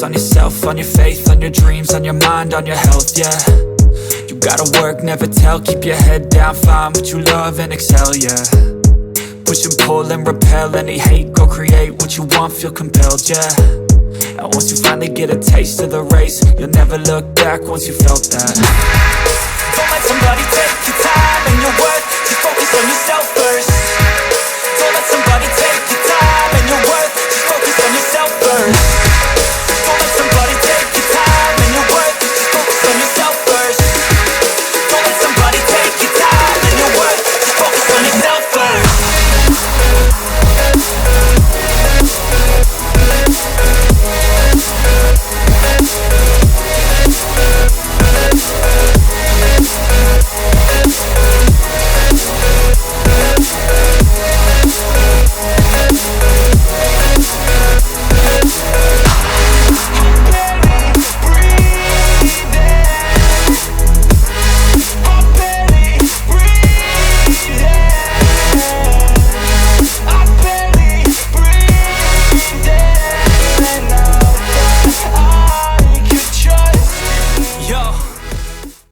on yourself, on your faith, on your dreams, on your mind, on your health, yeah. You gotta work, never tell, keep your head down, find what you love and excel, yeah. Push and pull and repel any hate, go create what you want, feel compelled, yeah. And once you finally get a taste of the race, you'll never look back once you felt that. Don't let somebody take your time and your worth, just focus on yourself first. Don't let somebody take your time and your worth, just focus on yourself first.